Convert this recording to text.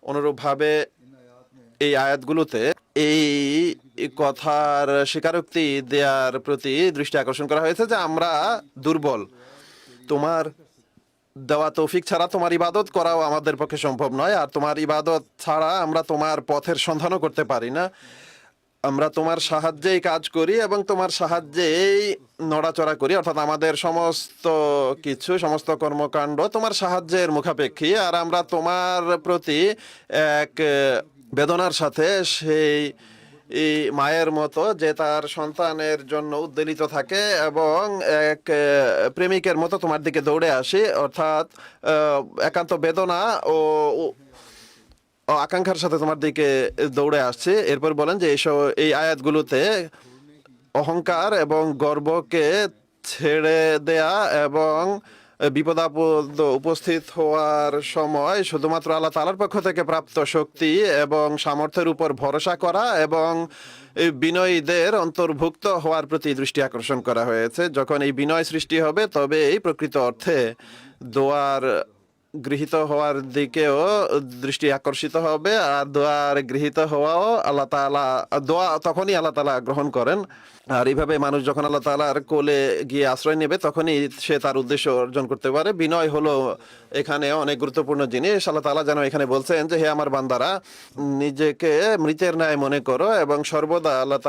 অনুরূপভাবে এই আয়াতগুলোতে এই কথার স্বীকারোক্তি দেওয়ার প্রতি দৃষ্টি আকর্ষণ করা হয়েছে যে আমরা দুর্বল। তোমার দেওয়া তৌফিক ছাড়া তোমার ইবাদত করাও আমাদের পক্ষে সম্ভব নয়, আর তোমার ইবাদত ছাড়া আমরা তোমার পথের সন্ধানও করতে পারি না। আমরা তোমার সাহায্যেই কাজ করি এবং তোমার সাহায্যেই নড়াচড়া করি, অর্থাৎ আমাদের সমস্ত কিছু, সমস্ত কর্মকাণ্ড তোমার সাহায্যের মুখাপেক্ষী। আর আমরা তোমার প্রতি এক বেদনার সাথে সেই মায়ের মতো যে তার সন্তানের জন্য উদ্বেলিত থাকে এবং এক প্রেমিকের মতো তোমার দিকে দৌড়ে আসি, অর্থাৎ একান্ত বেদনা ও আকাঙ্ক্ষার সাথে তোমার দিকে দৌড়ে আসছে। এরপর বলেন যে এই আয়াতগুলোতে অহংকার এবং গর্বকে ছেড়ে দেয়া এবং বিপদাপদ উপস্থিত হওয়ার সময় শুধুমাত্র আল্লাহ তাআলার পক্ষ থেকে প্রাপ্ত শক্তি এবং সামর্থ্যের উপর ভরসা করা এবং বিনয়ীদের অন্তর্ভুক্ত হওয়ার প্রতি দৃষ্টি আকর্ষণ করা হয়েছে। যখন এই বিনয় সৃষ্টি হবে তবে এই প্রকৃত অর্থে দোয়ার গৃহীত হওয়ার দিকেও দৃষ্টি আকর্ষিত হবে, আর দোয়ার গৃহীত হওয়াও আল্লাহ তাআলা, দোয়া তখনই আল্লাহ তাআলা গ্রহণ করেন। আর এইভাবে মানুষ যখন আল্লাহ তাআলার কোলে গিয়ে আশ্রয় নেবে তখনই সে তার উদ্দেশ্য অর্জন করতে পারে। বিনয় হলো এখানে অনেক গুরুত্বপূর্ণ জিনিস। আল্লাহ তাআলা যেন এখানে বলছেন যে হে আমার বান্দারা, নিজেকে মৃতের ন্যায় মনে করো এবং সর্বদা আল্লাহ